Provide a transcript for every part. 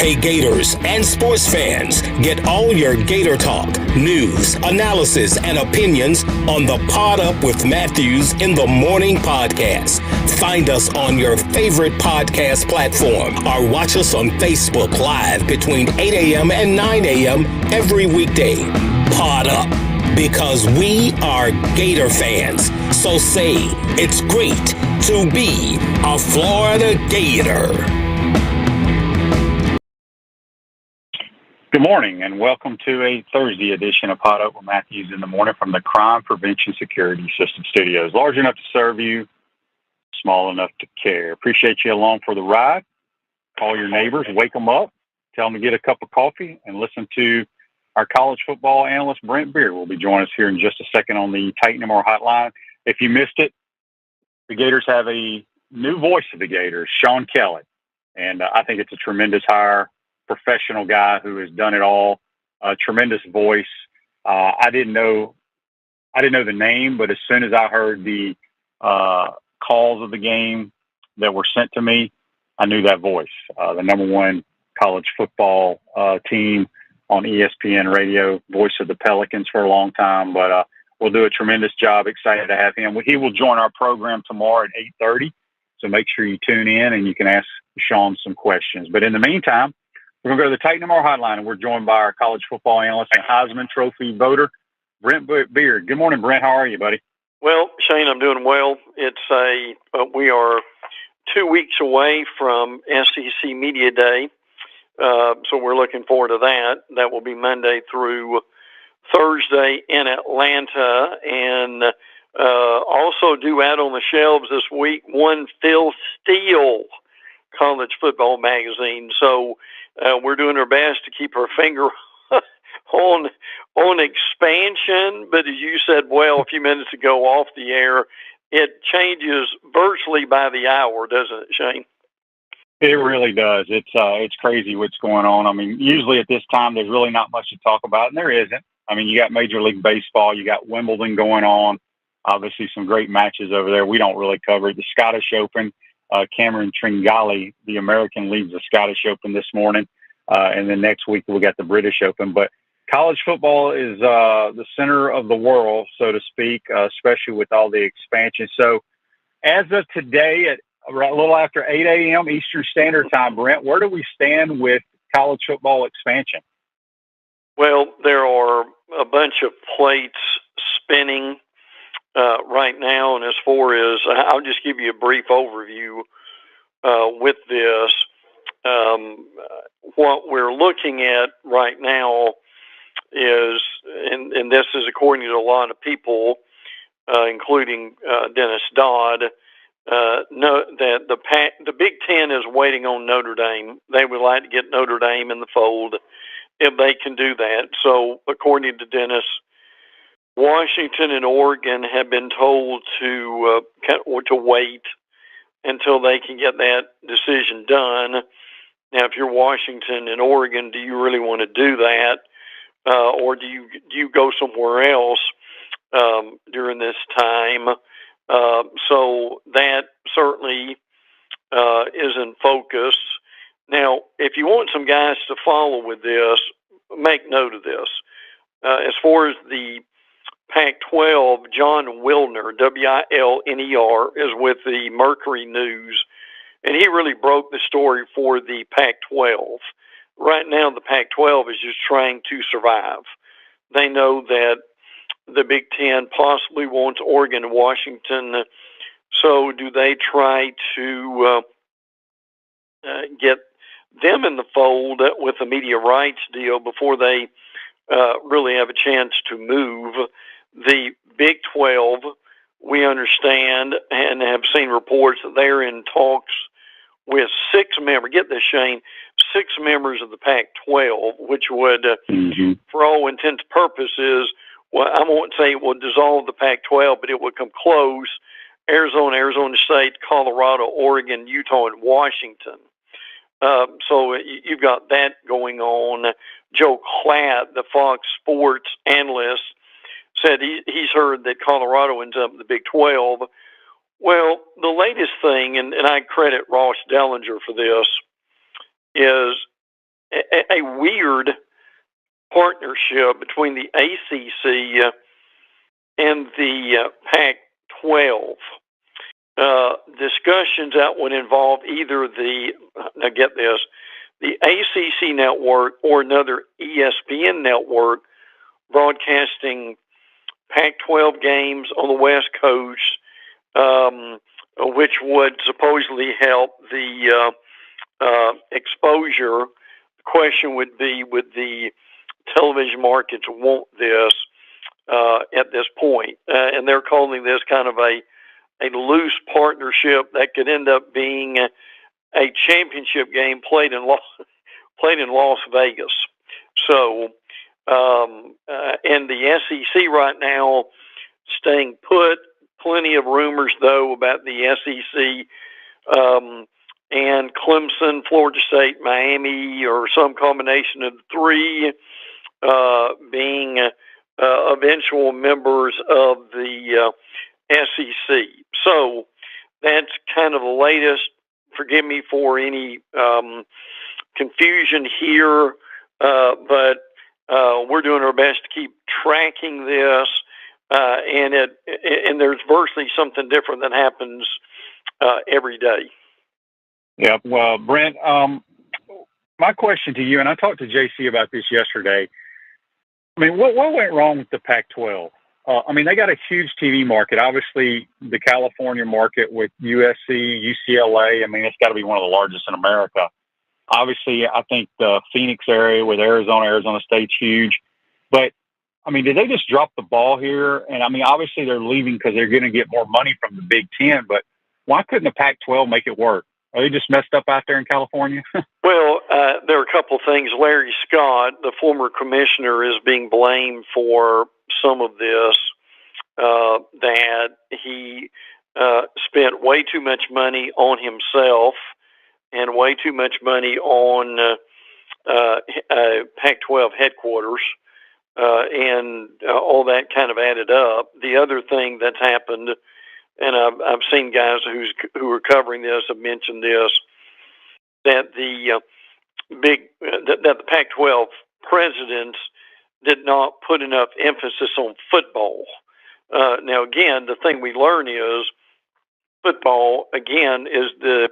Hey Gators and sports fans, get all your Gator talk, news, analysis, and opinions on the Pod Up with Matthews in the Morning podcast. Find us on your favorite podcast platform or watch us on Facebook Live between 8 a.m. and 9 a.m. every weekday. Pod Up, because we are Gator fans. So say it's great to be a Florida Gator. Good morning and welcome to a Thursday edition of Pod Up with Matthews in the Morning from the Crime Prevention Security System Studios. Large enough to serve you, small enough to care. Appreciate you along for the ride. Call your neighbors, wake them up, tell them to get a cup of coffee, and listen to our college football analyst, Brent Beaird, will be joining us here in just a second on the Titan MR hotline. If you missed it, the Gators have a new voice of the Gators, Sean Kelly, and I think it's a tremendous hire. Professional guy who has done it all, a tremendous voice. I didn't know the name, but as soon as I heard the calls of the game that were sent to me, I knew that voice. The number one college football team on ESPN radio, voice of the Pelicans for a long time, but we'll do a tremendous job. Excited to have him. He will join our program tomorrow at 8:30, so make sure you tune in and you can ask Sean some questions. But in the meantime, we're going to go to the Titan MR hotline, and we're joined by our college football analyst and Heisman Trophy voter, Brent Beaird. Good morning, Brent. How are you, buddy? Well, Shane, I'm doing well. We are 2 weeks away from SEC Media Day, so we're looking forward to that. That will be Monday through Thursday in Atlanta, and also due out on the shelves this week, one Phil Steele college football magazine. So we're doing our best to keep our finger on expansion. But as you said, well, a few minutes ago off the air, it changes virtually by the hour, doesn't it, Shane? It really does. It's crazy what's going on. I mean, usually at this time, there's really not much to talk about, and there isn't. I mean, you got Major League Baseball, you got Wimbledon going on, obviously some great matches over there. We don't really cover it. The Scottish Open. Cameron Tringali, the American, leads the Scottish Open this morning. And then next week we got the British Open. But college football is the center of the world, so to speak, especially with all the expansion. So as of today, at a little after 8 a.m. Eastern Standard Time, Brent, where do we stand with college football expansion? Well, there are a bunch of plates spinning right now, and as far as I'll just give you a brief overview with this. What we're looking at right now is, and this is according to a lot of people, including Dennis Dodd, know that the Big Ten is waiting on Notre Dame. They would like to get Notre Dame in the fold if they can do that. So, according to Dennis, Washington and Oregon have been told to wait until they can get that decision done. Now, if you're Washington and Oregon, do you really want to do that, or do you go somewhere else during this time? So that certainly is in focus. Now, if you want some guys to follow with this, make note of this. As far as the Pac-12, John Wilner, Wilner, is with the Mercury News, and he really broke the story for the Pac-12. Right now, the Pac-12 is just trying to survive. They know that the Big Ten possibly wants Oregon and Washington, so do they try to get them in the fold with a media rights deal before they really have a chance to move? The Big 12, we understand and have seen reports that they're in talks with 6 members. Get this, Shane, 6 members of the Pac-12, which would, for all intents and purposes, well, I won't say it will dissolve the Pac-12, but it would come close. Arizona State, Colorado, Oregon, Utah, and Washington. So you've got that going on. Joe Klatt, the Fox Sports analyst, said he's heard that Colorado ends up in the Big 12. Well, the latest thing, and I credit Ross Dellinger for this, is a weird partnership between the ACC and the Pac-12. Discussions that would involve either now get this, the ACC network or another ESPN network broadcasting Pac-12 games on the West Coast, which would supposedly help the exposure. The question would be, would the television markets want this at this point? And they're calling this kind of a loose partnership that could end up being a championship game played in Las Vegas. So, and the SEC right now staying put. Plenty of rumors though about the SEC and Clemson, Florida State, Miami, or some combination of the three being eventual members of the SEC. So that's kind of the latest. Forgive me for any confusion here, but we're doing our best to keep tracking this, and there's virtually something different that happens every day. Yeah, well, Brent, my question to you, and I talked to JC about this yesterday. I mean, what went wrong with the Pac-12? I mean, they got a huge TV market. Obviously, the California market with USC, UCLA, I mean, it's got to be one of the largest in America. Obviously, I think the Phoenix area with Arizona State's huge. But, I mean, did they just drop the ball here? And, I mean, obviously they're leaving because they're going to get more money from the Big Ten. But why couldn't the Pac-12 make it work? Are they just messed up out there in California? Well, there are a couple of things. Larry Scott, the former commissioner, is being blamed for some of this, that he spent way too much money on himself and way too much money on Pac-12 headquarters, and all that kind of added up. The other thing that's happened, and I've seen guys who are covering this have mentioned this, that the Pac-12 presidents did not put enough emphasis on football. Now, again, the thing we learn is football, again, is the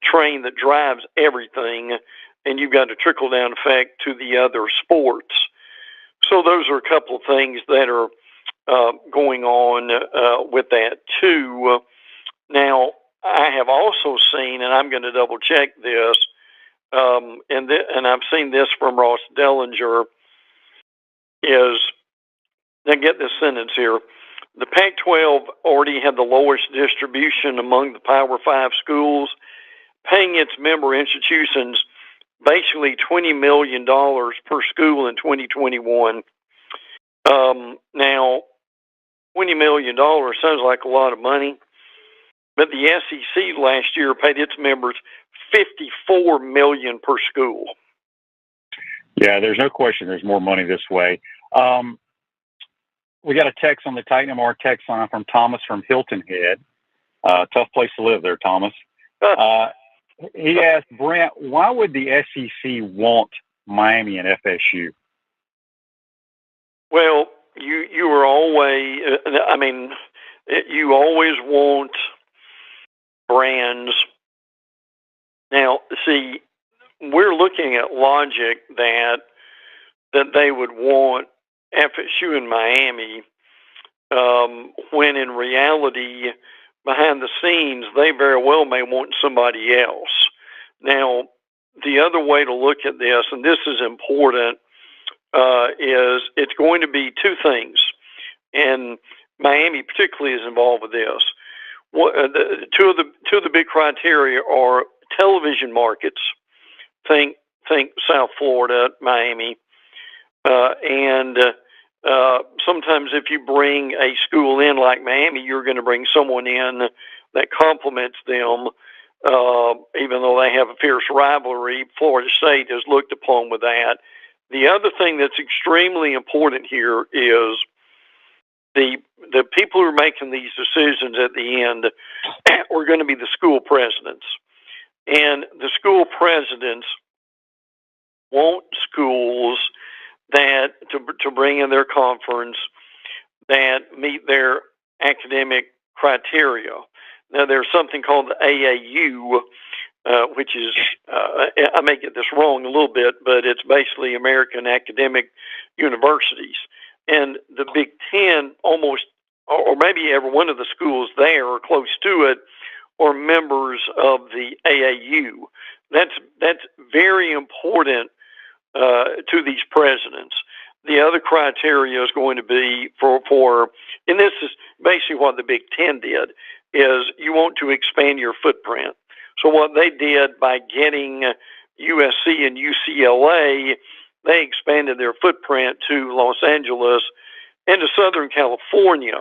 train that drives everything, and you've got a trickle-down effect to the other sports. So those are a couple of things that are going on with that, too. Now, I have also seen, and I'm going to double-check this, and I've seen this from Ross Dellinger, is, now get this sentence here, the Pac-12 already had the lowest distribution among the Power 5 schools, paying its member institutions basically $20 million per school in 2021. Now, $20 million sounds like a lot of money, but the SEC last year paid its members $54 million per school. Yeah, there's no question there's more money this way. We got a text on the Titan MR text line from Thomas from Hilton Head. Tough place to live there, Thomas. He asked, Brent, why would the SEC want Miami and FSU? Well, you are always, I mean, you always want brands. Now, see, we're looking at logic that they would want FSU and Miami, when in reality, behind the scenes, they very well may want somebody else. Now, the other way to look at this, and this is important, is it's going to be two things, and Miami particularly is involved with this. Two of the big criteria are television markets. Think South Florida, Miami, and sometimes if you bring a school in like Miami, you're going to bring someone in that complements them, even though they have a fierce rivalry. Florida State is looked upon with that. The other thing that's extremely important here is the people who are making these decisions at the end are going to be the school presidents. And the school presidents want schools that to bring in their conference that meet their academic criteria. Now, there's something called the AAU, which is, I may get this wrong a little bit, but it's basically American Academic Universities. And the Big Ten, almost, or maybe every one of the schools there or close to it, are members of the AAU. That's very important to these presidents. The other criteria is going to be for, and this is basically what the Big Ten did, is you want to expand your footprint. So what they did by getting USC and UCLA, they expanded their footprint to Los Angeles and to Southern California.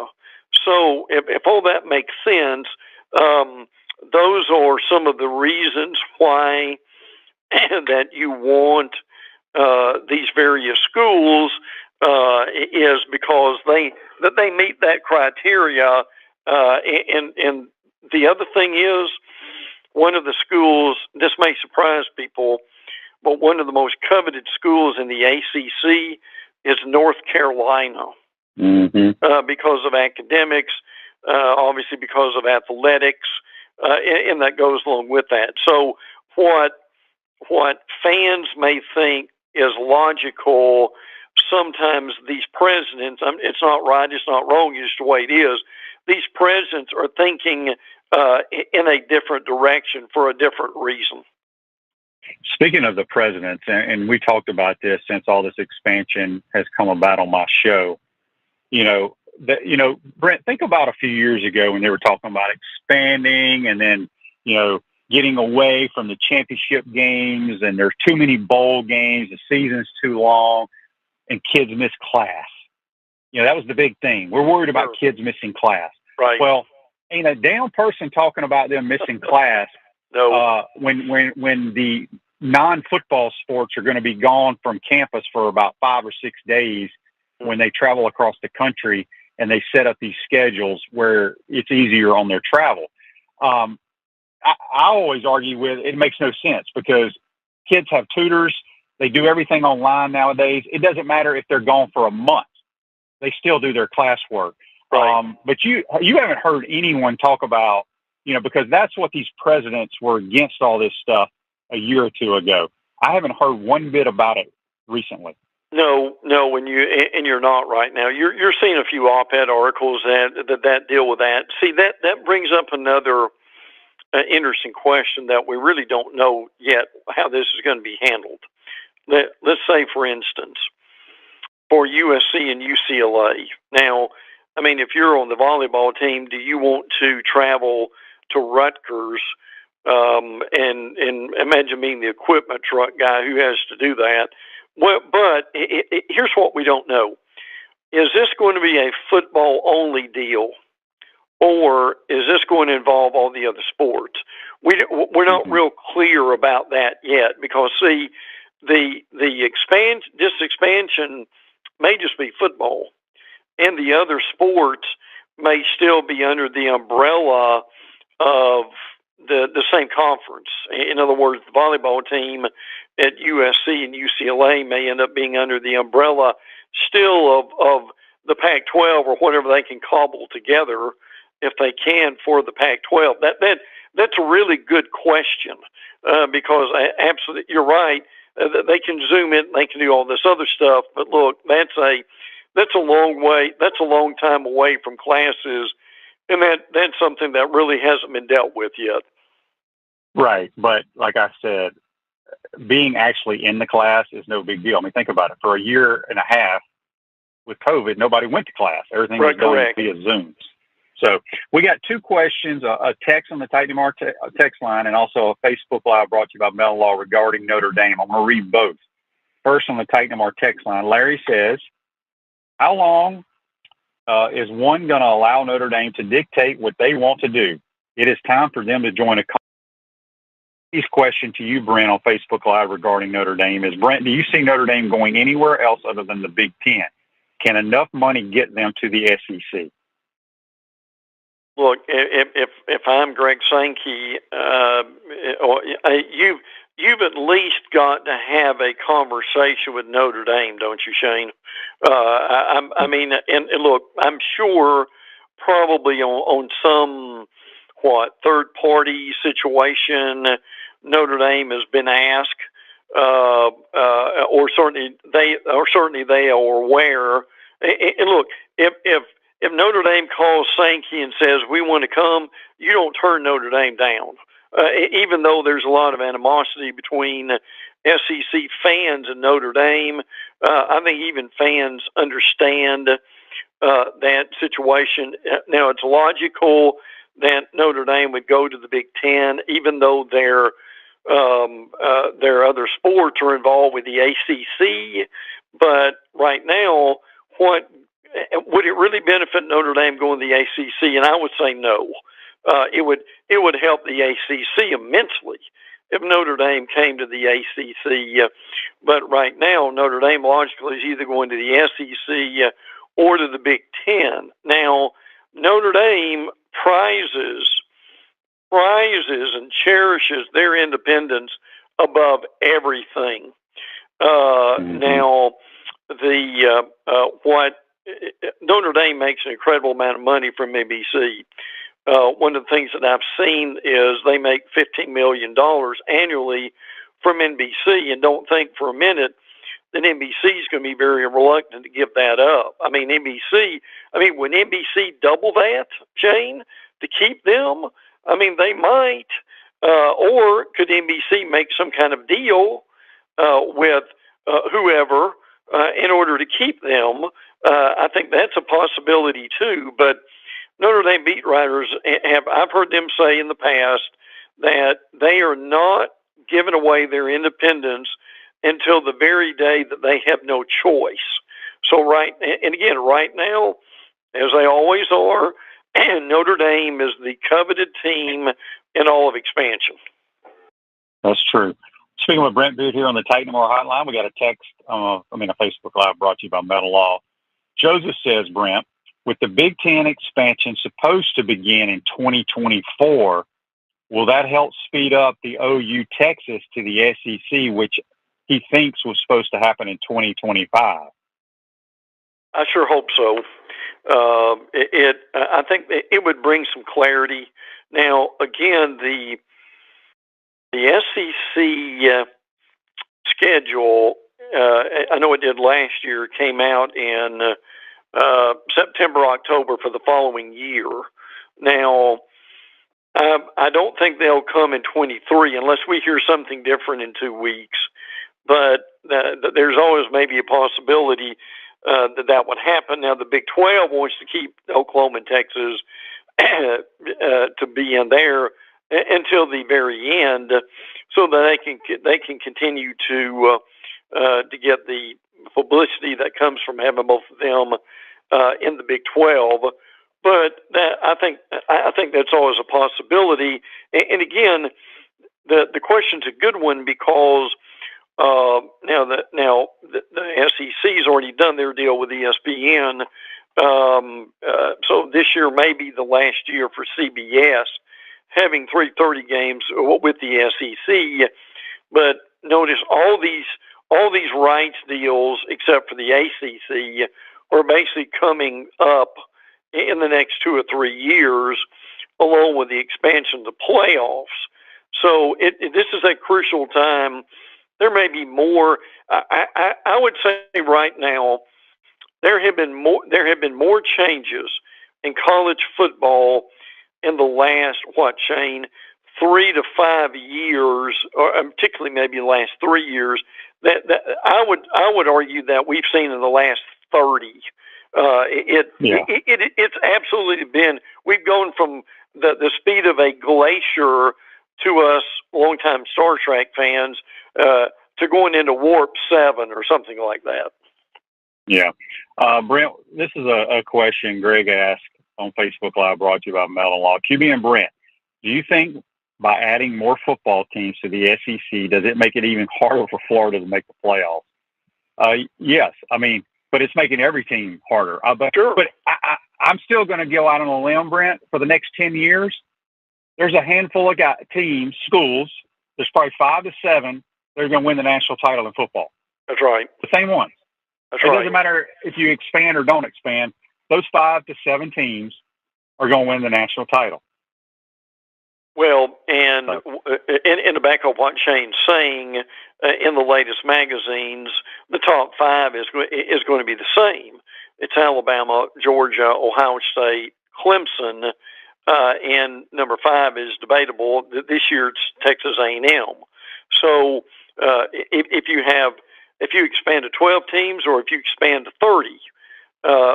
So if all that makes sense, those are some of the reasons why that you want these various schools is because they meet that criteria. And the other thing is, one of the schools, this may surprise people, but one of the most coveted schools in the ACC is North Carolina. Mm-hmm. Because of academics, obviously because of athletics, and that goes along with that. So what fans may think is logical, sometimes these presidents, it's not right, it's not wrong, it's just the way it is. These presidents are thinking in a different direction for a different reason. Speaking of the presidents, and we talked about this since all this expansion has come about on my show, Brent, think about a few years ago when they were talking about expanding and then, getting away from the championship games, and there's too many bowl games, the season's too long, and kids miss class. That was the big thing. We're worried about kids missing class. Right. Well, ain't a damn person talking about them missing class. No. When the non-football sports are going to be gone from campus for about 5 or 6 days, when they travel across the country and they set up these schedules where it's easier on their travel. I always argue with it makes no sense because kids have tutors. They do everything online nowadays. It doesn't matter if they're gone for a month. They still do their classwork. Right. But you haven't heard anyone talk about, because that's what these presidents were against all this stuff a year or two ago. I haven't heard one bit about it recently. No, and you're not right now. You're seeing a few op-ed articles that deal with that. See, that brings up another interesting question that we really don't know yet how this is going to be handled. Let's say, for instance, for USC and UCLA. Now, I mean, if you're on the volleyball team, do you want to travel to Rutgers and imagine being the equipment truck guy who has to do that? Well, but here's what we don't know. Is this going to be a football-only deal, or is this going to involve all the other sports? We're not real clear about that yet because, see, this expansion may just be football, and the other sports may still be under the umbrella of the same conference. In other words, the volleyball team at USC and UCLA may end up being under the umbrella still of the Pac-12 or whatever they can cobble together if they can for the Pac-12. That's a really good question because absolutely, you're right. They can zoom in, they can do all this other stuff, but look, that's a long way. That's a long time away from classes, and that's something that really hasn't been dealt with yet. Right, but like I said, being actually in the class is no big deal. I mean, think about it. For a year and a half with COVID, nobody went to class. Everything was done via Zoom. So we got two questions, a text on the Titan MR text line and also a Facebook Live brought to you by Mel Law regarding Notre Dame. I'm going to read both. First on the Titan MR text line, Larry says, how long is one going to allow Notre Dame to dictate what they want to do? It is time for them to join a His question to you, Brent, on Facebook Live regarding Notre Dame is, Brent, do you see Notre Dame going anywhere else other than the Big Ten? Can enough money get them to the SEC? Look, if I'm Greg Sankey, you've at least got to have a conversation with Notre Dame, don't you, Shane? I mean, and look, I'm sure probably on some third-party situation, Notre Dame has been asked, or certainly they are aware. And look, if Notre Dame calls Sankey and says we want to come, you don't turn Notre Dame down. Even though there's a lot of animosity between SEC fans and Notre Dame, I think even fans understand that situation. Now, it's logical that Notre Dame would go to the Big Ten, even though their other sports are involved with the ACC. But right now, would it really benefit Notre Dame going to the ACC? And I would say no. It would help the ACC immensely if Notre Dame came to the ACC. But right now, Notre Dame logically is either going to the SEC or to the Big Ten. Now, Notre Dame prizes and cherishes their independence above everything. Now, what Notre Dame makes an incredible amount of money from NBC. One of the things that I've seen is they make $15 million annually from NBC, and don't think for a minute that NBC is going to be very reluctant to give that up. I mean, when NBC double that, Shane, to keep them, I mean, they might. Or could NBC make some kind of deal with whoever in order to keep them? I think that's a possibility too. But Notre Dame beat writers I've heard them say in the past that they are not giving away their independence until the very day that they have no choice. So right now, as they always are, Notre Dame is the coveted team in all of expansion. That's true. Speaking with Brent Beaird here on the Titan More Hotline, we got a text, a Facebook Live brought to you by Metal Law. Joseph says, Brent, with the Big Ten expansion supposed to begin in 2024, will that help speed up the OU Texas to the SEC, which he thinks was supposed to happen in 2025? I sure hope so. I think it would bring some clarity. Now, again, the SEC schedule, I know it did last year, came out in September, October for the following year. Now, I don't think they'll come in 23 unless we hear something different in 2 weeks. But there's always maybe a possibility that would happen. Now, the Big 12 wants to keep Oklahoma and Texas to be in there until the very end, so that they can continue to get the publicity that comes from having both of them in the Big 12. But I think that's always a possibility. And again, the question's a good one because now the SEC's already done their deal with ESPN. So this year may be the last year for CBS having 3:30 games with the SEC. But notice all these rights deals, except for the ACC, are basically coming up in the next 2 or 3 years, along with the expansion of the playoffs. So this is a crucial time. There may be more. I would say right now there have been more changes in college football in the last, Shane, 3 to 5 years, or particularly maybe the last 3 years, that I would argue that we've seen in the last 30. It's absolutely been. We've gone from the speed of a glacier to us longtime Star Trek fans to going into warp 7 or something like that. Yeah. Brent, this is a question Greg asked on Facebook Live, brought to you by Metal Law. QB and Brent, do you think by adding more football teams to the SEC, does it make it even harder for Florida to make the playoffs? Yes. I mean, but it's making every team harder. Sure. But I'm still going to go out on a limb, Brent. For the next 10 years, there's a handful of teams, schools, there's probably 5 to 7 that are going to win the national title in football. That's right. The same ones. That's It right. doesn't matter if you expand or don't expand. Those 5 to 7 teams are going to win the national title. Well, and in the back of what Shane's saying, in the latest magazines, the top 5 is going to be the same. It's Alabama, Georgia, Ohio State, Clemson, and number 5 is debatable. This year it's Texas A&M. So if you expand to 12 teams or if you expand to 30,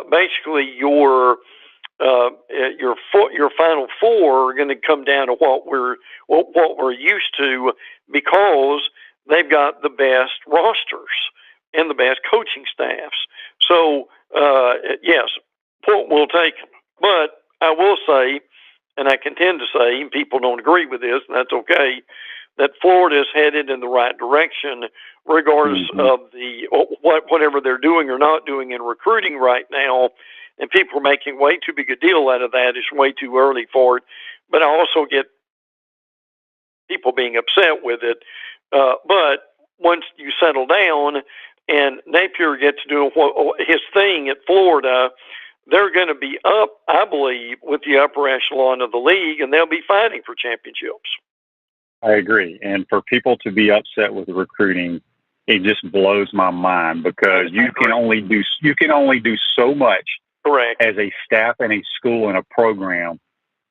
basically your final 4 are going to come down to what we're used to, because they've got the best rosters and the best coaching staffs. So yes, point well taken. But I will say, and I contend to say, and people don't agree with this, and that's okay, that Florida is headed in the right direction, regardless of whatever they're doing or not doing in recruiting right now. And people are making way too big a deal out of that. It's way too early for it. But I also get people being upset with it. But once you settle down and Napier gets to do his thing at Florida, they're going to be up, I believe, with the upper echelon of the league, and they'll be fighting for championships. I agree. And for people to be upset with recruiting, it just blows my mind, because you can only do so much. Correct. As a staff and a school and a program.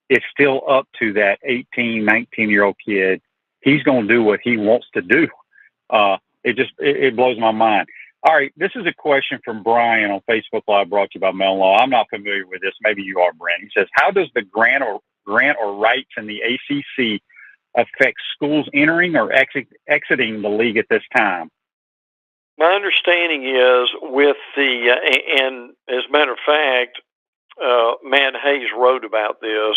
It's still up to that 18, 19-year-old kid. He's going to do what he wants to do. It blows my mind. All right, this is a question from Brian on Facebook Live, brought to you by Mellon Law. I'm not familiar with this. Maybe you are, Brent. He says, how does the grant or rights in the ACC affect schools entering or exiting the league at this time? My understanding is with and as a matter of fact, Matt Hayes wrote about this,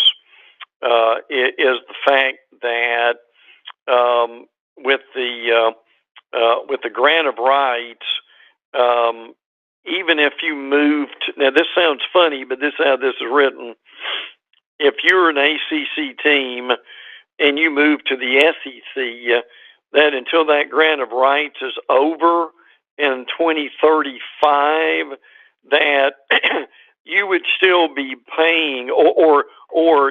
is the fact that with the grant of rights, even if you moved, now this sounds funny, but this is how this is written. If you're an ACC team and you move to the SEC, that until that grant of rights is over in 2035, that you would still be paying, or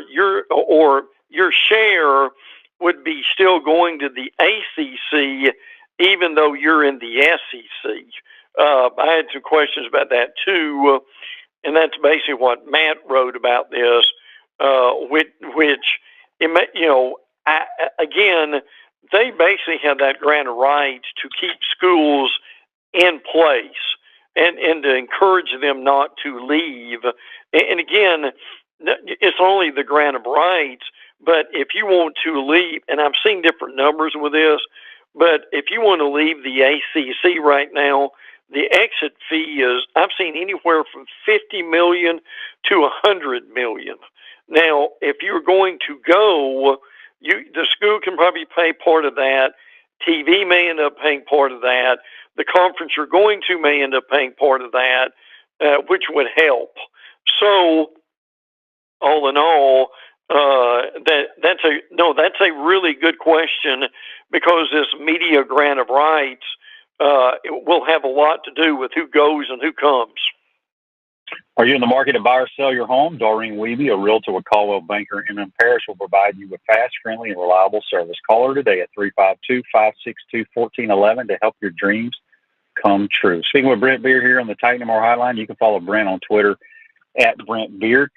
your share would be still going to the ACC, even though you're in the SEC. I had some questions about that too, and that's basically what Matt wrote about this, which again, they basically have that grant of rights to keep schools in place and to encourage them not to leave. And again, it's only the grant of rights, but if you want to leave, and I've seen different numbers with this, but if you want to leave the ACC right now, the exit fee is, I've seen anywhere from $50 million to $100 million. Now, if you're going to go, the school can probably pay part of that. TV may end up paying part of that. The conference you're going to may end up paying part of that, which would help. So, all in all, that's a really good question, because this media grant of rights it will have a lot to do with who goes and who comes. Are you in the market to buy or sell your home? Doreen Weeby, a realtor with Caldwell Banker in Parish, will provide you with fast, friendly, and reliable service. Call her today at 352-562-1411 to help your dreams come true. Speaking with Brent Beaird here on the Titan More Hotline, you can follow Brent on Twitter at Brent Beaird.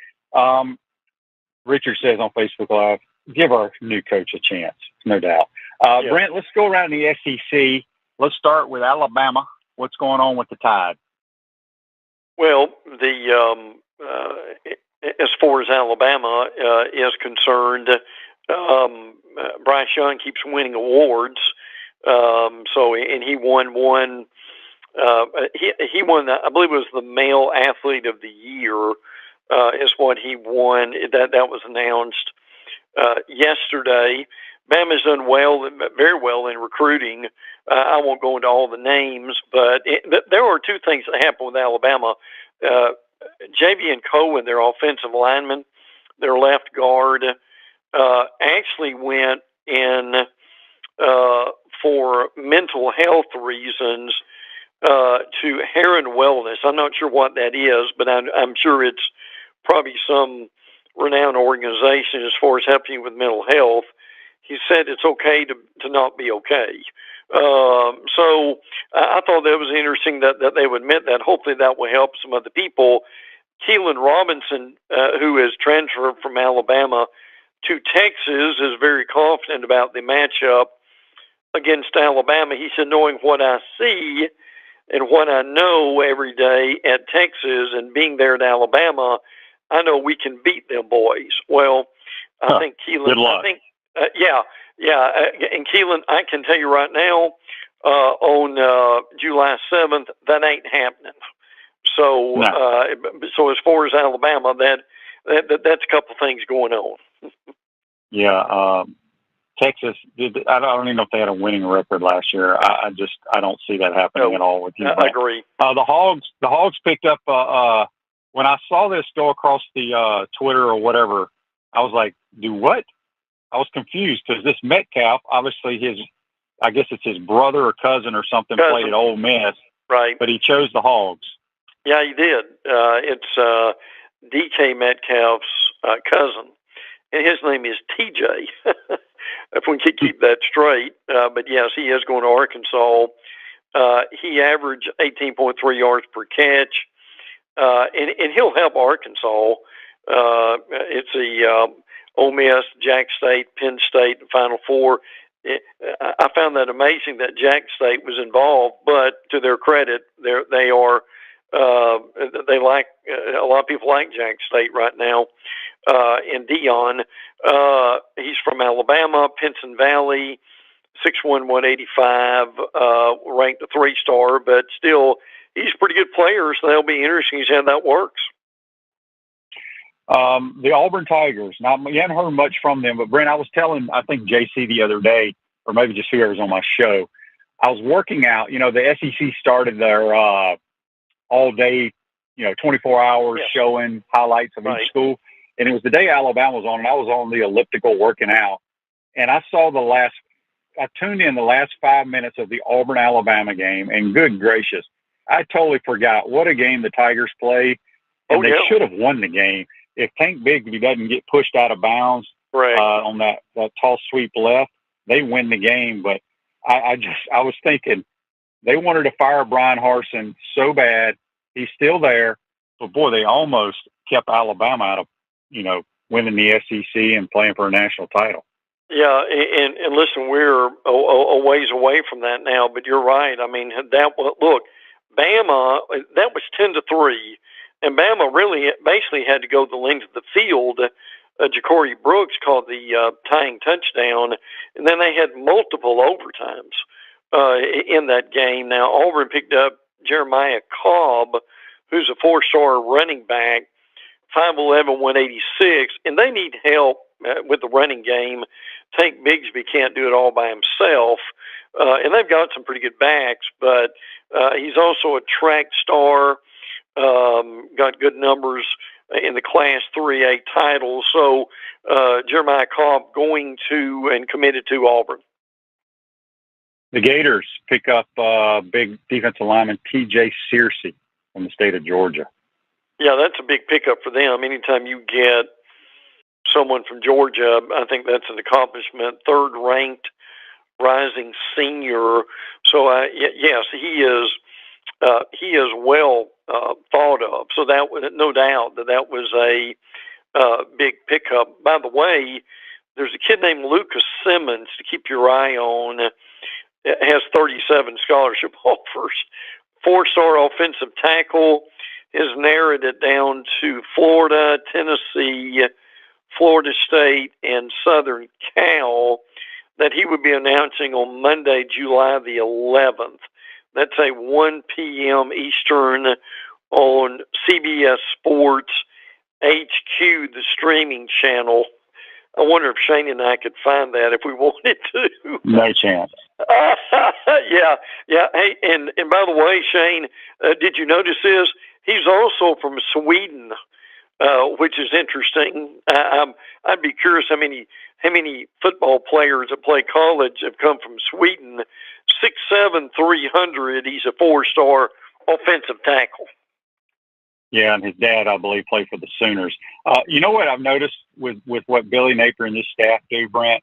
Richard says on Facebook Live, give our new coach a chance, no doubt. Yeah. Brent, let's go around the SEC. Let's start with Alabama. What's going on with the Tide? Well, as far as Alabama is concerned, Bryce Young keeps winning awards. And he won one. He won, I believe it was the Male Athlete of the Year, is what he won. That was announced yesterday. Bama's done very well in recruiting. I won't go into all the names, but there are two things that happened with Alabama. Javian Cohen, their offensive lineman, their left guard, actually went in for mental health reasons to Heron Wellness. I'm not sure what that is, but I'm sure it's probably some renowned organization as far as helping you with mental health. He said it's okay to not be okay. So I thought that was interesting that they would admit that. Hopefully that will help some other people. Keelan Robinson, who is transferred from Alabama to Texas, is very confident about the matchup against Alabama. He said, knowing what I see and what I know every day at Texas and being there in Alabama, I know we can beat them boys. Well, I think Keelan. Good luck. I think, and Keelan, I can tell you right now, on July 7th, that ain't happening. So, no. So as far as Alabama, that's a couple things going on. Yeah, Texas. I don't even know if they had a winning record last year. I don't see that happening at all with you. I agree. The Hogs picked up. When I saw this go across the Twitter or whatever, I was like, "Do what?" I was confused because this Metcalf, obviously I guess it's his brother or cousin or something, played at Ole Miss, right? But he chose the Hogs. Yeah, he did. It's DK Metcalf's cousin, and his name is TJ. If we could keep that straight. But yes, he is going to Arkansas. He averaged 18.3 yards per catch, and he'll help Arkansas. It's the Ole Miss, Jack State, Penn State, and Final Four. I found that amazing that Jack State was involved, but to their credit, they are. They like a lot of people like Jack State right now. And Dion, he's from Alabama, Pinson Valley, 6'1", 185, ranked a 3-star, but still he's a pretty good player. So that'll be interesting to see how that works. The Auburn Tigers. Now, you haven't heard much from them, but Brent, I was telling, I think JC the other day, or maybe just whoever's on my show, I was working out. The SEC started their all day, 24 hours showing highlights of each school. And it was the day Alabama was on, and I was on the elliptical working out. And I saw I tuned in the last 5 minutes of the Auburn-Alabama game, and good gracious, I totally forgot what a game the Tigers played, and they should have won the game. If Tank Bigsby doesn't get pushed out of bounds on that toss sweep left, they win the game. But I was thinking they wanted to fire Brian Harsin so bad. He's still there, but boy, they almost kept Alabama out of, winning the SEC and playing for a national title. Yeah, and listen, we're a ways away from that now, but you're right. I mean, look, Bama, that was 10-3, and Bama really basically had to go the length of the field. Ja'Cory Brooks called the tying touchdown, and then they had multiple overtimes in that game. Now, Auburn picked up Jeremiah Cobb, who's a 4-star running back, 5'11", 186, and they need help with the running game. Tank Bigsby can't do it all by himself, and they've got some pretty good backs, but he's also a track star, got good numbers in the Class 3A title. So Jeremiah Cobb going to and committed to Auburn. The Gators pick up big defensive lineman T.J. Searcy from the state of Georgia. Yeah, that's a big pickup for them. Anytime you get someone from Georgia, I think that's an accomplishment. 3rd-ranked rising senior. So, yes, he is well thought of. So that was no doubt that was a big pickup. By the way, there's a kid named Lucas Simmons to keep your eye on. It has 37 scholarship offers. 4-star offensive tackle. Has narrowed it down to Florida, Tennessee, Florida State, and Southern Cal, that he would be announcing on Monday, July the 11th. That's a 1 p.m. Eastern on CBS Sports HQ, the streaming channel. I wonder if Shane and I could find that if we wanted to. No chance. Yeah. Hey, and by the way, Shane, did you notice this? He's also from Sweden. which is interesting. I'd be curious how many football players that play college have come from Sweden. 6'7", 300. He's a 4-star offensive tackle. Yeah, and his dad, I believe, played for the Sooners. You know what I've noticed with what Billy Napier and his staff do, Brent,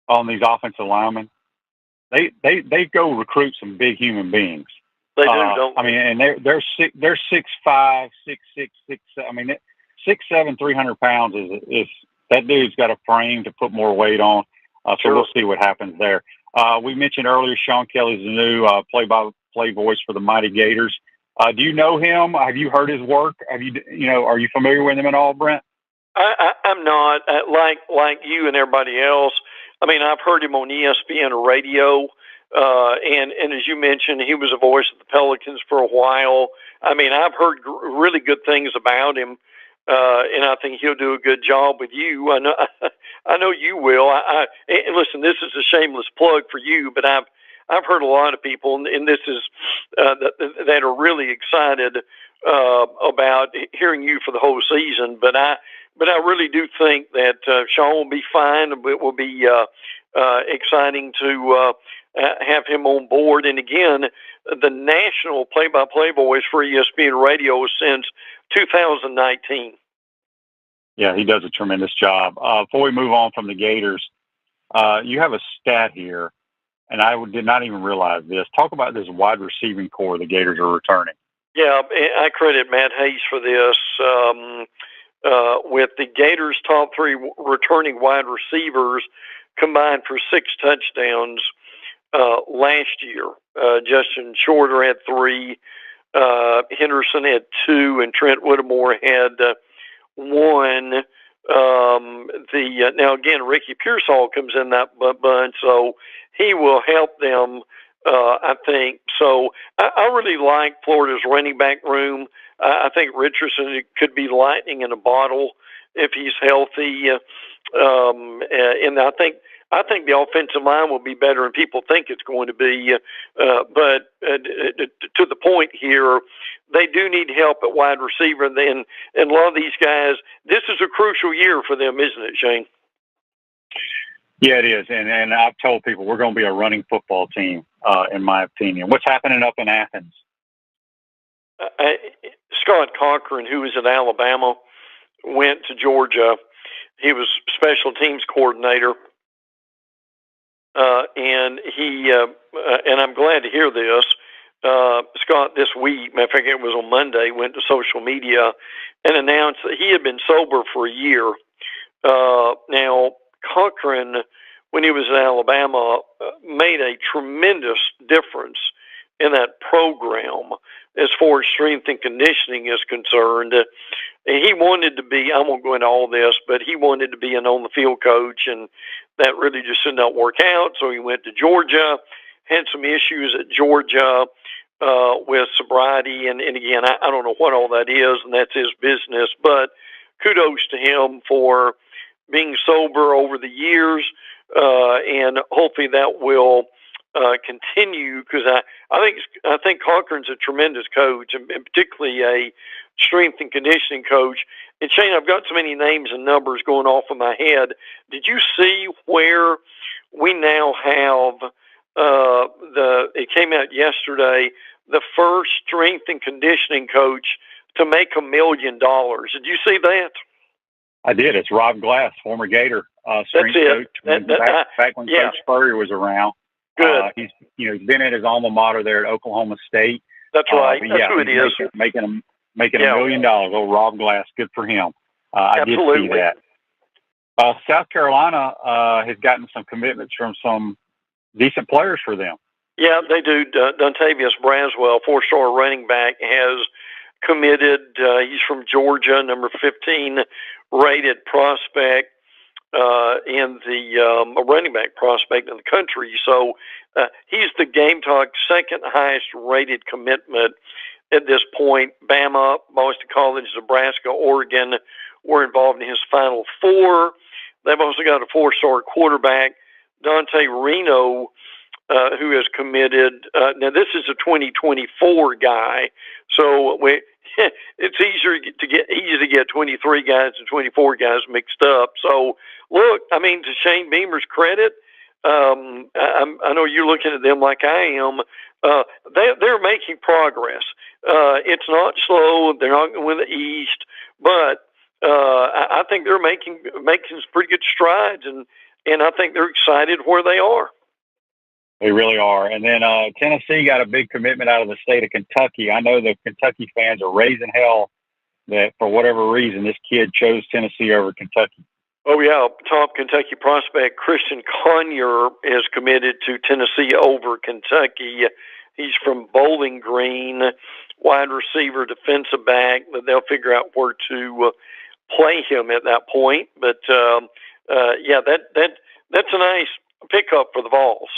on these offensive linemen? They go recruit some big human beings. They do, don't they? I mean, and they're 6'5", 6'6", 6'7". I mean, 6'7", 300 pounds is that dude's got a frame to put more weight on. So Sure. We'll see what happens there. We mentioned earlier Sean Kelly's the new play-by-play voice for the Mighty Gators. Do you know him? Have you heard his work? Are you familiar with him at all, Brent? I'm not like you and everybody else. I mean, I've heard him on ESPN radio, and as you mentioned, he was a voice of the Pelicans for a while. I mean, I've heard really good things about him, and I think he'll do a good job with you. I know you will. And listen, this is a shameless plug for you, but I've heard a lot of people, and this is that are really excited about hearing you for the whole season. But I really do think that Sean will be fine. It will be exciting to have him on board. And again, the national play-by-play voice for ESPN Radio since 2019. Yeah, he does a tremendous job. Before we move on from the Gators, you have a stat here, and I did not even realize this. Talk about this wide receiving core the Gators are returning. Yeah, I credit Matt Hayes for this. With the Gators' top 3 returning wide receivers combined for 6 touchdowns last year. Justin Shorter had 3, Henderson had 2, and Trent Whittemore had 1. Now again, Ricky Pearsall comes in that bunch, so he will help them. I think so. I really like Florida's running back room. I think Richardson could be lightning in a bottle if he's healthy, and I think the offensive line will be better than people think it's going to be. But to the point here, they do need help at wide receiver. And a lot of these guys, this is a crucial year for them, isn't it, Shane? Yeah, it is. And I've told people we're going to be a running football team, in my opinion. What's happening up in Athens? Scott Cochran, who was at Alabama, went to Georgia. He was special teams coordinator. And he, and I'm glad to hear this. Scott this week, I think it was on Monday, went to social media and announced that he had been sober for a year. Now, Cochran, when he was in Alabama, made a tremendous difference in that program as far as strength and conditioning is concerned. And he wanted to be, I won't go into all this, but he wanted to be an on-the-field coach, and that really just did not work out. So he went to Georgia, had some issues at Georgia with sobriety. And again, I don't know what all that is, and that's his business. But kudos to him for being sober over the years, and hopefully that will continue, because I think Cochran's a tremendous coach, and particularly a strength and conditioning coach. And Shane, I've got so many names and numbers going off in my head. Did you see where we now have it came out yesterday, the first strength and conditioning coach to make $1 million? Did you see that? I did. It's Rob Glass, former Gator strength coach. Back when Coach Spurrier was around. Good. He's been at his alma mater there at Oklahoma State. That's right. That's who it is. Making $1 million. Oh, Rob Glass, good for him. I did see that. South Carolina has gotten some commitments from some decent players for them. Yeah, they do. Dontavius Braswell, 4-star running back, has committed. He's from Georgia, number 15 rated prospect in the running back prospect in the country. So he's the Game Talk second highest rated commitment at this point. Bama, Boston College, Nebraska, Oregon were involved in his Final Four. They've also got a 4-star quarterback, Dante Reno, who has committed. Now, this is a 2024 guy, so it's easy to get 23 guys and 24 guys mixed up. So, look, I mean, to Shane Beamer's credit, I know you're looking at them like I am. They're making progress. It's not slow. They're not going to win the East, but I think they're making some pretty good strides, and I think they're excited where they are. They really are. And then Tennessee got a big commitment out of the state of Kentucky. I know the Kentucky fans are raising hell that for whatever reason this kid chose Tennessee over Kentucky. Oh, yeah. Top Kentucky prospect Christian Conyer is committed to Tennessee over Kentucky. He's from Bowling Green, wide receiver, defensive back, but they'll figure out where to play him at that point. But, yeah, that's a nice pickup for the Vols.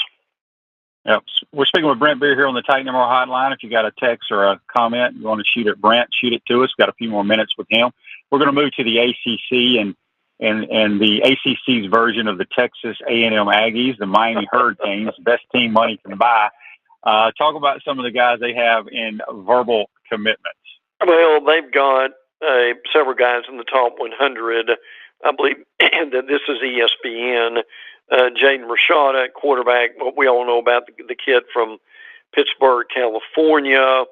Yep. We're speaking with Brent Beaird here on the Titan MR hotline. If you got a text or a comment you want to shoot at Brent, shoot it to us. We've got a few more minutes with him. We're going to move to the ACC and the ACC's version of the Texas A&M Aggies, the Miami Hurricanes, best team money can buy. Talk about some of the guys they have in verbal commitments. Well, they've got several guys in the top 100. I believe that this is ESPN. Jaden Rashada at quarterback. What we all know about the kid from Pittsburgh, California.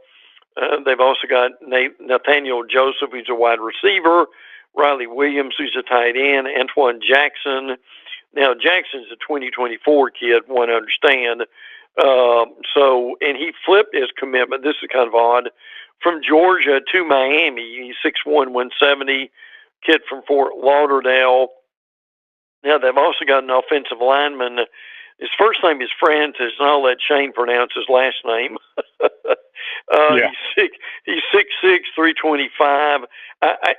They've also got Nathaniel Joseph, who's a wide receiver. Riley Williams, who's a tight end. Antoine Jackson. Now, Jackson's a 2024 kid, one understand. And he flipped his commitment. This is kind of odd. From Georgia to Miami. He's 6'1", 170. Kid from Fort Lauderdale. Now, they've also got an offensive lineman. His first name is Francis, and I'll let Shane pronounce his last name. Yeah. He's 6'6", 325.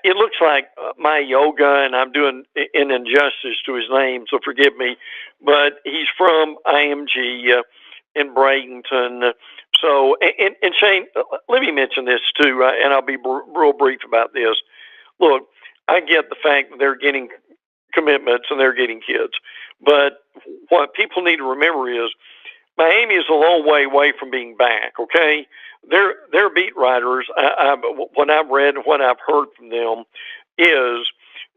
It looks like my yoga, and I'm doing an injustice to his name, so forgive me. But he's from IMG in Bradenton. So, and Shane, let me mention this too, and I'll be real brief about this. Look, I get the fact that they're getting commitments and they're getting kids. But what people need to remember is Miami is a long way away from being back, okay? Their beat writers, what I've read and what I've heard from them is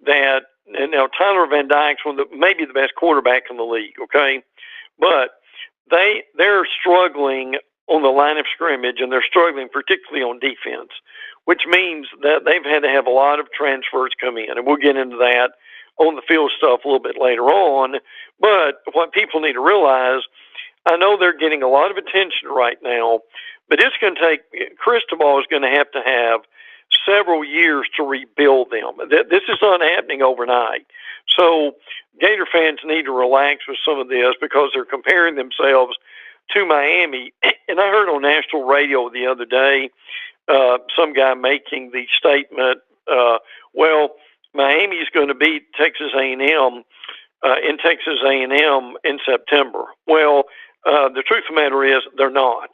that, and now Tyler Van Dyke's maybe the best quarterback in the league, okay? But they're struggling on the line of scrimmage, and they're struggling particularly on defense, which means that they've had to have a lot of transfers come in, and we'll get into that on the field stuff a little bit later on. But what people need to realize, I know they're getting a lot of attention right now, but it's going to take, Cristobal is going to have several years to rebuild them. This is not happening overnight. So Gator fans need to relax with some of this because they're comparing themselves to Miami. And I heard on national radio the other day, some guy making the statement, well, Miami is going to beat Texas A&M in Texas A&M in September. Well, the truth of the matter is they're not,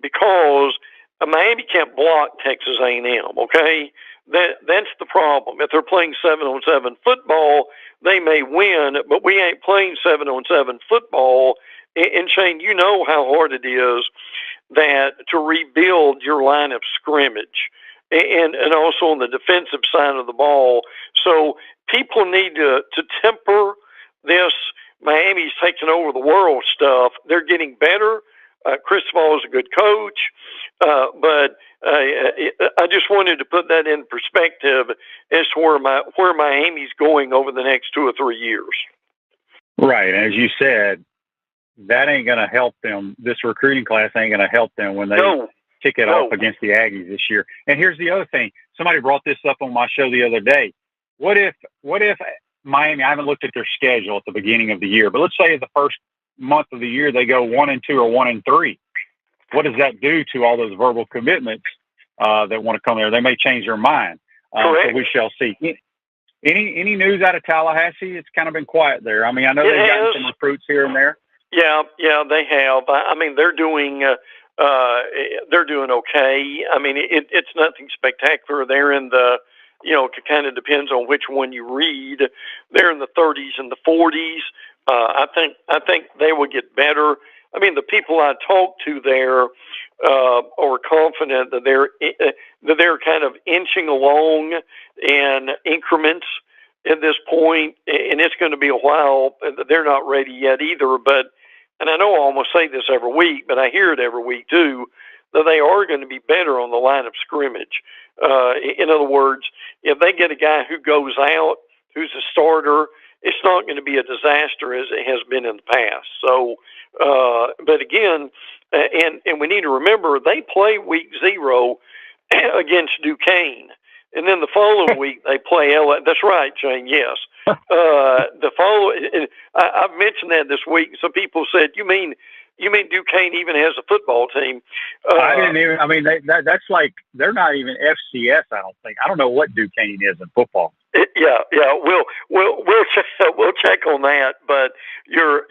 because Miami can't block Texas A&M. Okay, that's the problem. If they're playing 7-on-7 football, they may win, but we ain't playing 7-on-7 football. And Shane, you know how hard it is that to rebuild your line of scrimmage. And also on the defensive side of the ball. So people need to temper this Miami's taking over the world stuff. They're getting better. Cristobal is a good coach. But I just wanted to put that in perspective as to where Miami's going over the next 2 or 3 years. Right. As you said, that ain't going to help them. This recruiting class ain't going to help them when they kick it off against the Aggies this year. And here's the other thing. Somebody brought this up on my show the other day. What if Miami, I haven't looked at their schedule at the beginning of the year, but let's say the first month of the year they go 1-2 or 1-3. What does that do to all those verbal commitments that want to come there? They may change their mind. So we shall see. Any news out of Tallahassee? It's kind of been quiet there. I mean, I know they've gotten some recruits here and there. Yeah, they have. I mean, they're doing okay. I mean, it's nothing spectacular. They're in the, it kind of depends on which one you read. They're in the 30s and the 40s. I think they will get better. I mean, the people I talk to there are confident that they're kind of inching along in increments at this point, and it's going to be a while. They're not ready yet either, and I know I almost say this every week, but I hear it every week too, that they are going to be better on the line of scrimmage. In other words, if they get a guy who goes out, who's a starter, it's not going to be a disaster as it has been in the past. So, but again, and we need to remember, they play week 0 against Duquesne. And then the following week they play LA. That's right, Shane. Yes. The following, I've mentioned that this week. Some people said, "You mean Duquesne even has a football team?" I didn't even. I mean, that's like they're not even FCS. I don't think. I don't know what Duquesne is in football. Yeah. We'll check on that. But you're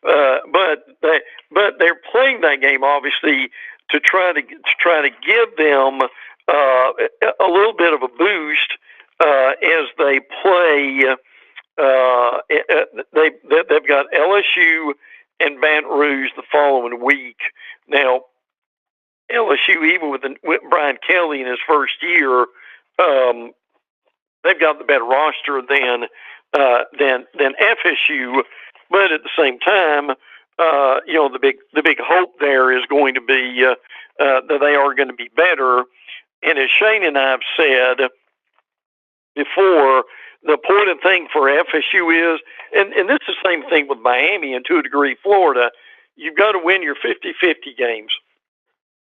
but they're playing that game obviously to try to give them a little bit of a boost as they play. They've got LSU and Baton Rouge the following week. Now, LSU, even with Brian Kelly in his first year, they've got the better roster than FSU. But at the same time, the big hope there is going to be that they are going to be better. And as Shane and I have said before, the important thing for FSU is, and this is the same thing with Miami and to a degree Florida, you've got to win your 50-50 games.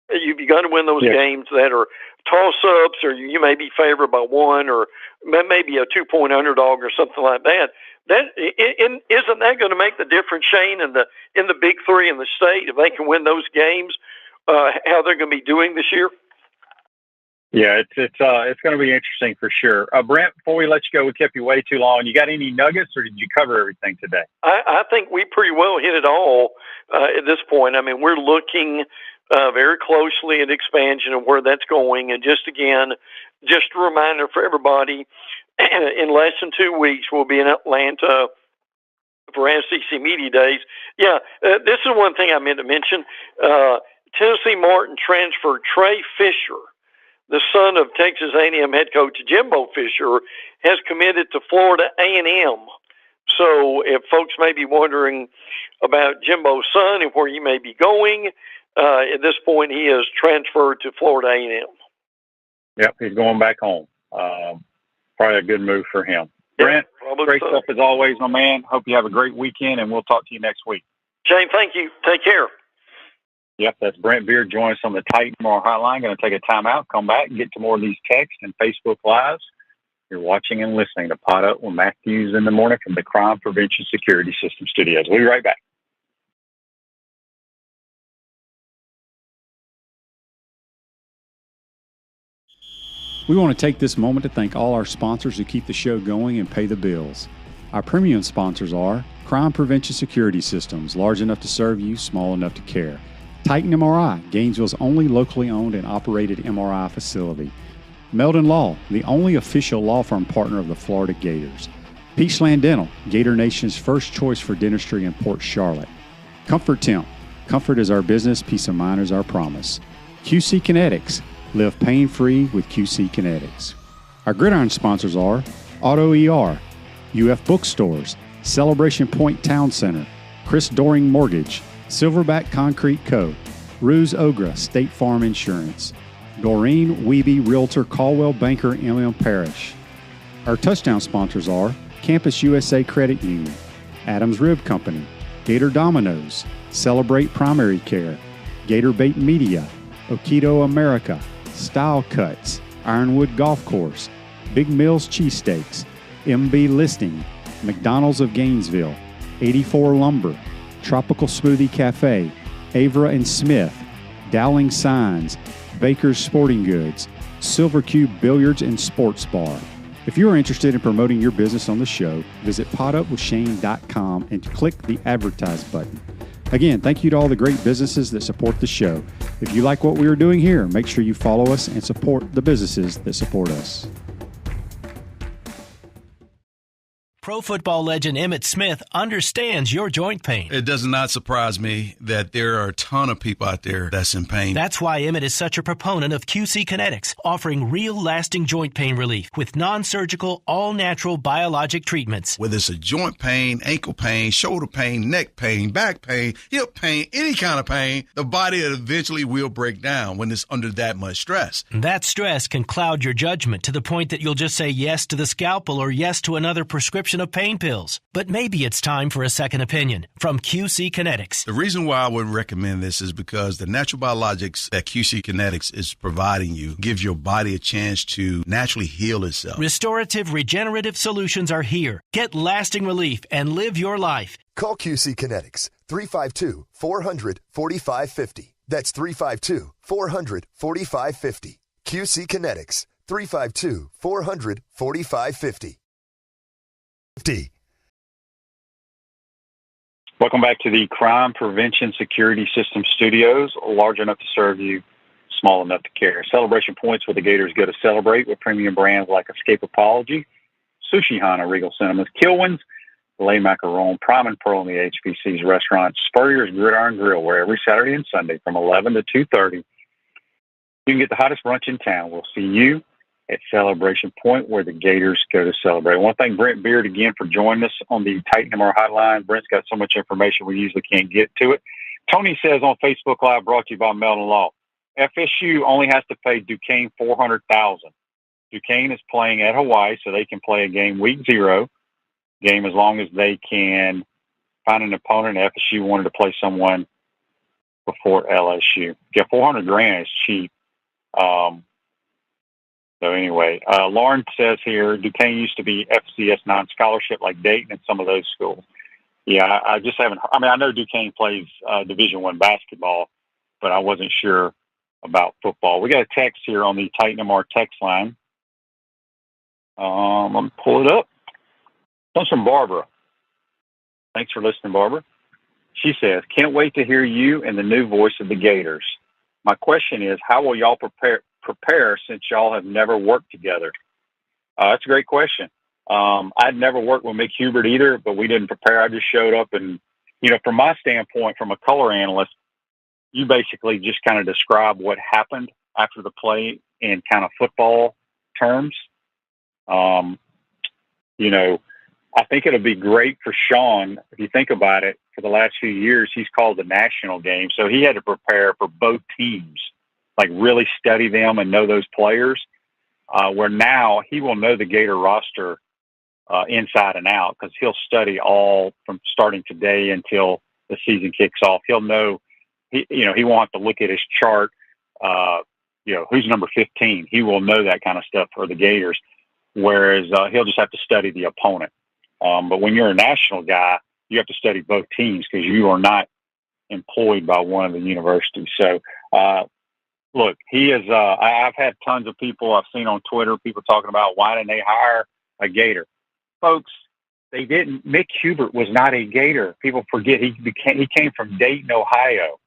You've got to win those games that are toss-ups, or you may be favored by 1, or maybe a 2-point underdog or something like that. Isn't that going to make the difference, Shane, in the big three in the state, if they can win those games, how they're going to be doing this year? Yeah, it's going to be interesting for sure. Brent, before we let you go, we kept you way too long. You got any nuggets, or did you cover everything today? I think we pretty well hit it all at this point. I mean, we're looking very closely at expansion and where that's going. And just a reminder for everybody, in less than 2 weeks, we'll be in Atlanta for SEC Media Days. Yeah, this is one thing I meant to mention. Tennessee Martin transfer Trey Fisher, the son of Texas A&M head coach Jimbo Fisher, has committed to Florida A&M. So if folks may be wondering about Jimbo's son and where he may be going, at this point he is transferred to Florida A&M. Yep, he's going back home. Probably a good move for him. Brent, great stuff as always, my man. Hope you have a great weekend, and we'll talk to you next week. Shane, thank you. Take care. Yep, that's Brent Beaird joining us on the Titan Tomorrow Hotline. Going to take a timeout, come back, and get to more of these texts and Facebook Lives. You're watching and listening to Pot Up with Matthews in the Morning from the Crime Prevention Security System Studios. We'll be right back. We want to take this moment to thank all our sponsors who keep the show going and pay the bills. Our premium sponsors are Crime Prevention Security Systems, large enough to serve you, small enough to care. Titan MRI, Gainesville's only locally owned and operated MRI facility. Meldon Law, the only official law firm partner of the Florida Gators. Peachland Dental, Gator Nation's first choice for dentistry in Port Charlotte. Comfort Temp, comfort is our business, peace of mind is our promise. QC Kinetics, live pain-free with QC Kinetics. Our Gridiron sponsors are Auto ER, UF Bookstores, Celebration Point Town Center, Chris Doring Mortgage, Silverback Concrete Co., Ruse Ogra State Farm Insurance, Doreen Wiebe Realtor Caldwell Banker M.M. Parish. Our touchdown sponsors are Campus USA Credit Union, Adams Rib Company, Gator Dominoes, Celebrate Primary Care, Gator Bait Media, Okido America, Style Cuts, Ironwood Golf Course, Big Mills Cheesesteaks, MB Listing, McDonald's of Gainesville, 84 Lumber, Tropical Smoothie Cafe, Avra and Smith, Dowling Signs, Baker's Sporting Goods, Silver Cube Billiards and Sports Bar. If you are interested in promoting your business on the show, visit potupwithshane.com and click the Advertise button. Again, thank you to all the great businesses that support the show. If you like what we are doing here, make sure you follow us and support the businesses that support us. Pro football legend Emmitt Smith understands your joint pain. It does not surprise me that there are a ton of people out there that's in pain. That's why Emmitt is such a proponent of QC Kinetics, offering real lasting joint pain relief with non-surgical, all-natural biologic treatments. Whether it's a joint pain, ankle pain, shoulder pain, neck pain, back pain, hip pain, any kind of pain, the body eventually will break down when it's under that much stress. That stress can cloud your judgment to the point that you'll just say yes to the scalpel or yes to another prescription of pain pills. But maybe it's time for a second opinion from QC Kinetics. The reason why I would recommend this is because the natural biologics that QC Kinetics is providing you gives your body a chance to naturally heal itself. Restorative, regenerative solutions are here. Get lasting relief and live your life. Call QC Kinetics 352-400-4550. That's 352-400-4550. QC Kinetics 352-400-4550. Welcome back to the Crime Prevention Security System Studios, large enough to serve you, small enough to care. Celebration points where the Gators go to celebrate with premium brands like Escape Apology, Sushi Hana, Regal Cinemas, Kilwins, Le Macaron, Prime and Pearl in the HBC's restaurant, Spurrier's Gridiron Grill, where every Saturday and Sunday from 11 to 2:30, you can get the hottest brunch in town. We'll see you at Celebration Point, where the Gators go to celebrate. I want to thank Brent Beaird again for joining us on the Titan MR hotline. Brent's got so much information we usually can't get to it. Tony says on Facebook Live, brought to you by Melton Law, FSU only has to pay Duquesne $400,000. Duquesne is playing at Hawaii, so they can play a game week 0 game as long as they can find an opponent. FSU wanted to play someone before LSU. Yeah, $400,000 is cheap. So anyway, Lauren says here, Duquesne used to be FCS non-scholarship like Dayton and some of those schools. Yeah, I just haven't. I mean, I know Duquesne plays Division I basketball, but I wasn't sure about football. We got a text here on the Titan MR text line. I'm going to pull it up. Comes from Barbara. Thanks for listening, Barbara. She says, can't wait to hear you and the new voice of the Gators. My question is, how will y'all prepare since y'all have never worked together? That's a great question. I'd never worked with Mick Hubert either, but we didn't prepare. I just showed up and, from my standpoint, from a color analyst, you basically just kind of describe what happened after the play in kind of football terms. I think it'll be great for Sean. If you think about it, for the last few years, he's called the national game. So he had to prepare for both teams, like really study them and know those players, where now he will know the Gator roster inside and out because he'll study all from starting today until the season kicks off. He'll know, he won't have to look at his chart, who's number 15. He will know that kind of stuff for the Gators, whereas he'll just have to study the opponent. But when you're a national guy, you have to study both teams because you are not employed by one of the universities. So, look, he is, I've had tons of people I've seen on Twitter, people talking about why didn't they hire a Gator? Folks, they didn't. Mick Hubert was not a Gator. People forget he came from Dayton, Ohio.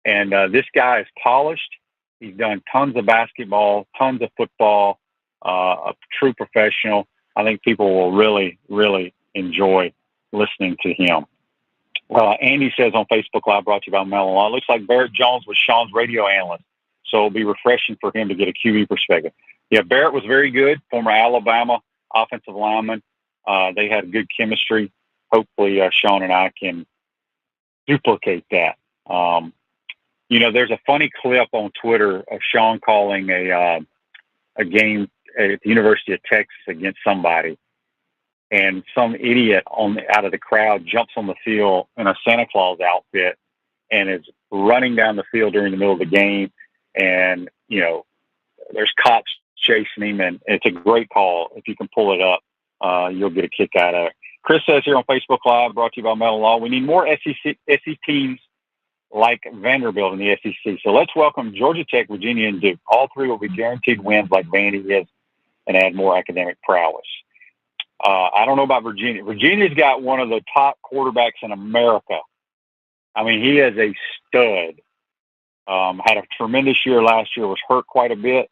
And this guy is polished. He's done tons of basketball, tons of football, a true professional. I think people will really, really enjoy listening to him. Andy says on Facebook Live, brought to you by Melon Law, it looks like Barrett Jones was Sean's radio analyst, so it'll be refreshing for him to get a QB perspective. Yeah, Barrett was very good, former Alabama offensive lineman. They had good chemistry. Hopefully Sean and I can duplicate that. There's a funny clip on Twitter of Sean calling a game at the University of Texas against somebody, and some idiot out of the crowd jumps on the field in a Santa Claus outfit and is running down the field during the middle of the game. And, there's cops chasing him, and it's a great call. If you can pull it up, you'll get a kick out of it. Chris says here on Facebook Live, brought to you by Melon Law, we need more SEC teams like Vanderbilt in the SEC. So let's welcome Georgia Tech, Virginia, and Duke. All three will be guaranteed wins like Vandy is and add more academic prowess. I don't know about Virginia. Virginia's got one of the top quarterbacks in America. I mean, he is a stud. Had a tremendous year last year, was hurt quite a bit.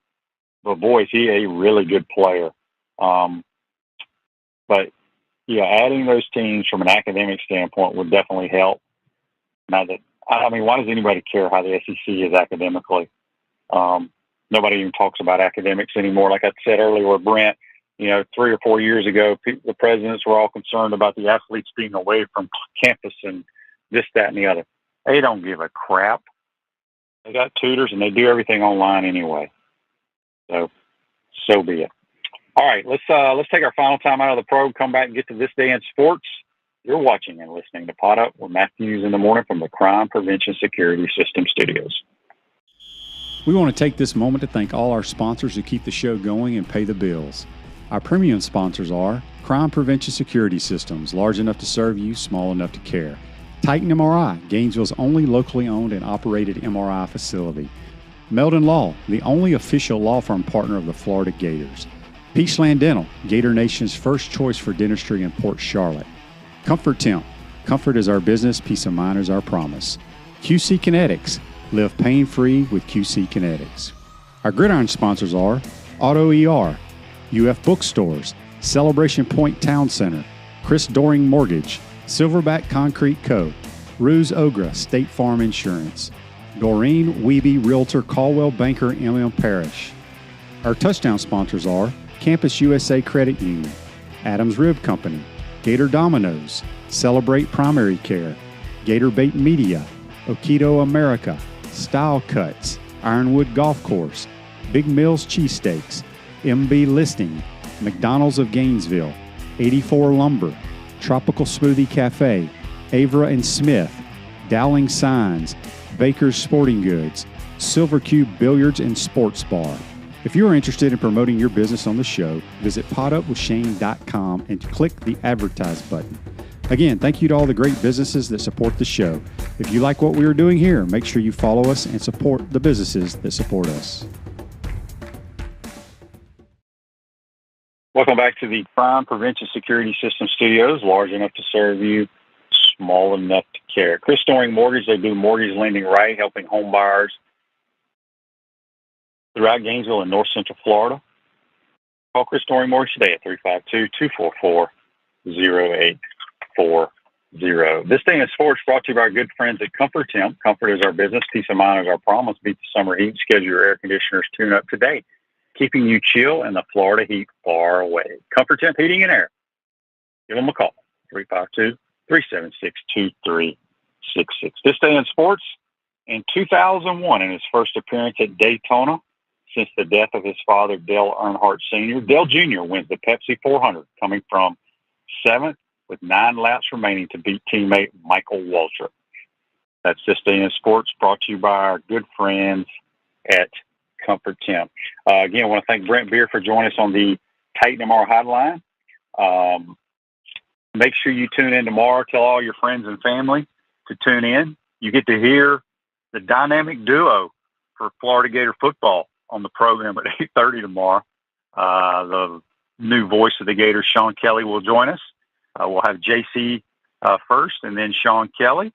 But, boy, is he a really good player. But adding those teams from an academic standpoint would definitely help. Now that, I mean, why does anybody care how the SEC is academically? Nobody even talks about academics anymore. Like I said earlier with Brent, 3 or 4 years ago, the presidents were all concerned about the athletes being away from campus and this, that, and the other. They don't give a crap. They got tutors and they do everything online anyway. So be it. All right, let's take our final time out of the probe, come back and get to This Day in Sports. You're watching and listening to Pot Up with Matthews in the Morning from the Crime Prevention Security System Studios. We want to take this moment to thank all our sponsors who keep the show going and pay the bills. Our premium sponsors are Crime Prevention Security Systems, large enough to serve you, small enough to care. Titan MRI, Gainesville's only locally owned and operated MRI facility. Meldon Law, the only official law firm partner of the Florida Gators. Peachland Dental, Gator Nation's first choice for dentistry in Port Charlotte. Comfort Temp, comfort is our business, peace of mind is our promise. QC Kinetics, live pain-free with QC Kinetics. Our gridiron sponsors are Auto ER, UF Bookstores, Celebration Point Town Center, Chris Doring Mortgage, Silverback Concrete Co., Ruse Ogra State Farm Insurance, Doreen Wiebe Realtor Caldwell Banker MM Parish. Our touchdown sponsors are Campus USA Credit Union, Adams Rib Company, Gator Dominoes, Celebrate Primary Care, Gator Bait Media, Okido America, Style Cuts, Ironwood Golf Course, Big Mills Cheesesteaks, MB Listing, McDonald's of Gainesville, 84 Lumber, Tropical Smoothie Cafe, Avra and Smith, Dowling Signs, Baker's Sporting Goods, Silver Cube Billiards and Sports Bar. If you are interested in promoting your business on the show, visit potupwithshane.com and click the Advertise button. Again, thank you to all the great businesses that support the show. If you like what we are doing here, make sure you follow us and support the businesses that support us. Welcome back to the Crime Prevention Security System Studios, large enough to serve you, small enough to care. Chris Doring Mortgage, they do mortgage lending right, helping home buyers throughout Gainesville and North Central Florida. Call Chris Doring Mortgage today at 352-244-0840. This Day in Sports brought to you by our good friends at Comfort Temp. Comfort is our business. Peace of mind is our promise. Beat the summer heat. Schedule your air conditioner's tune up today, keeping you chill and the Florida heat far away. Comfort Temp Heating and Air. Give them a call, 352-376-2366. This Day in Sports, in 2001, in his first appearance at Daytona, since the death of his father, Dale Earnhardt Sr., Dale Jr. wins the Pepsi 400, coming from 7th with 9 laps remaining to beat teammate Michael Waltrip. That's This Day in Sports, brought to you by our good friends at Comfort Temp. Again, I want to thank Brent Beaird for joining us on the Titan MR hotline. Make sure you tune in tomorrow. Tell all your friends and family to tune in. You get to hear the dynamic duo for Florida Gator football on the program at 8:30 tomorrow. The new voice of the Gators, Sean Kelly, will join us. We'll have JC first and then Sean Kelly.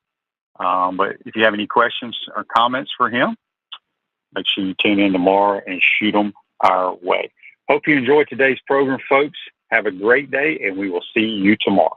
But if you have any questions or comments for him, make sure you tune in tomorrow and shoot them our way. Hope you enjoyed today's program, folks. Have a great day, and we will see you tomorrow.